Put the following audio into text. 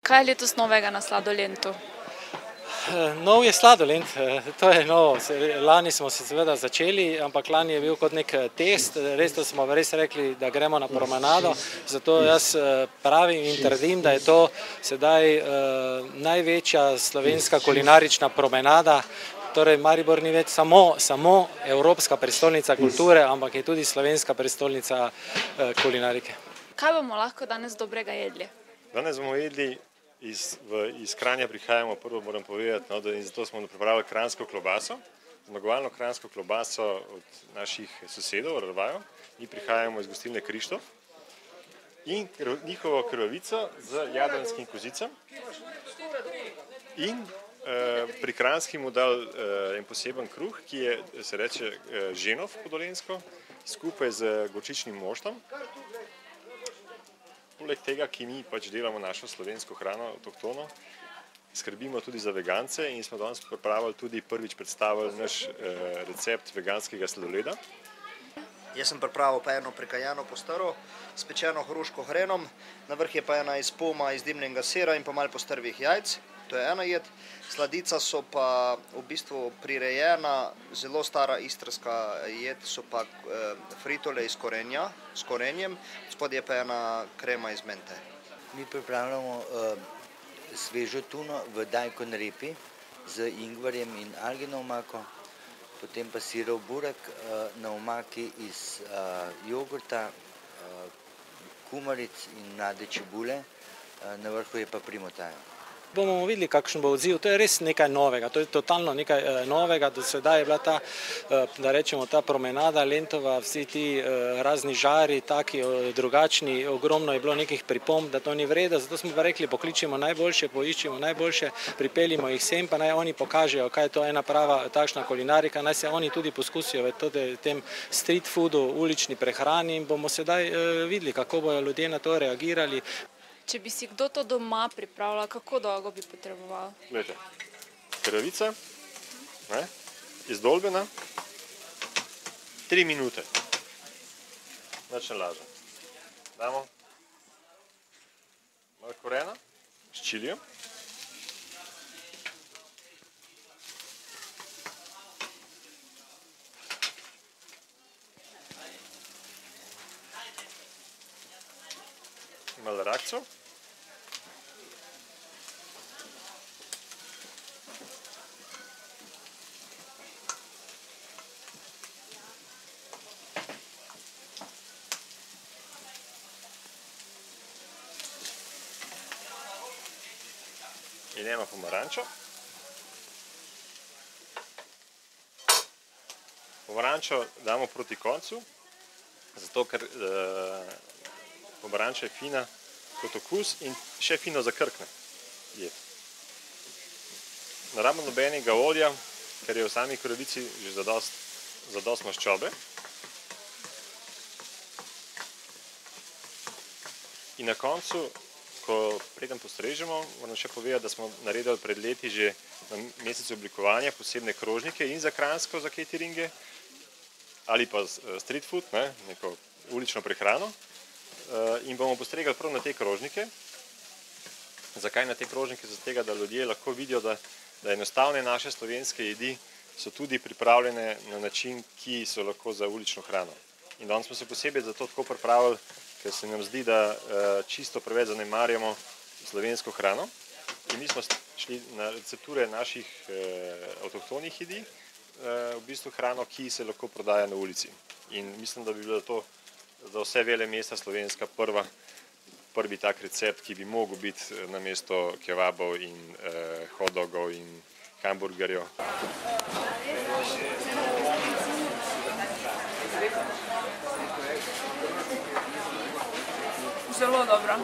Kaj je letos novega na Sladolentu? Nov je sladoled, to je novo. Lani smo se seveda začeli, ampak lani je bil kot nek test, res smo res rekli, da gremo na promenado, zato jaz pravim in trdim, da je to sedaj največja slovenska kulinarična promenada. Torej Maribor ni več samo evropska prestolnica kulture, ampak je tudi slovenska prestolnica kulinarike. Kaj bomo lahko danes dobrega jedli? Danes bomo jedli iz Kranja prihajamo, prvo moram povedati, da in zato smo pripravili kranjsko klobaso, zmagovalno kranjsko klobaso od naših sosedov, Rvajo. Mi prihajamo iz gostilne Krištof in njihovo krvavico z jadranskim kozicem in pri Kranjski mu dal en poseben kruh, ki se reče ženov po dolenjsko, skupaj z gorčičnim moštom. Poleg tega, ki mi pač delamo našo slovensko hrano, avtohtono, skrbimo tudi za vegance in smo danes pripravili tudi prvič predstavili naš recept veganskega sladoleda. Jaz sem pripravil pa eno prekajano postaro s pečeno hruško hrenom, na vrh je pa ena iz poma iz dimljenega sira in pa malo postrvih jajc. To je ena jed. Sladica so pa v bistvu prirejena, zelo stara istrska jed, so pa fritole iz korenja, s korenjem, spodaj je pa ena krema iz mente. Mi pripravljamo svežo tuno v dajkon repi z ingverjem in algino omako, potem pa sirov burek na omaki iz jogurta, kumaric in mlade čebule, na vrhu je pa primotaja. Bomo videli, kakšen bo odziv. To je res nekaj novega, to je totalno nekaj novega. Do sedaj je bila ta, da rečemo, ta promenada Lentova, vsi ti razni žari, taki drugačni, ogromno je bilo nekih pripomb, da to ni v redu, zato smo pa rekli, pokličimo najboljše, poiščimo najboljše, pripeljimo jih sem, pa naj oni pokažejo, kaj je to ena prava takšna kulinarika, naj se oni tudi poskusijo v tem street foodu, ulični prehrani in bomo sedaj videli, kako bojo ljudje na to reagirali. Če bi si kdo to doma pripravljal, kako dolgo bi potreboval? Glejte, krvavica, izdolbena, 3 minute, nič ne laže. Damo malo korena s čilijem. Malo rakcev. In eno pomarančo. Pomarančo damo proti koncu, zato ker pomaranča je fina kot okus in še fino zakrkne jed. Ne rabimo nobenega olja, ker je v sami krvavici že zadost maščobe. In na koncu, ko preden postrežemo, moram še povedati, da smo naredili pred leti že na mesecu oblikovanja posebne krožnike in za Kranjsko, za cateringe, ali pa street food, neko ulično prehrano. In bomo postregali prav na te krožnike. Zakaj na te krožnike? Zato tega, da ljudje lahko vidijo, da enostavne naše slovenske jedi so tudi pripravljene na način, ki so lahko za ulično hrano. In danes smo se posebej zato tako pripravili, ker se nam zdi, da čisto preveč zanemarjamo slovensko hrano. In mi smo šli na recepture naših avtohtonih jedi, v bistvu hrano, ki se lahko prodaja na ulici. In mislim, da bi bilo to za vse vele mesta slovenska prvi tak recept, ki bi mogel biti namesto kebabov in hot dogov in hamburgerjev. Zelo dobro.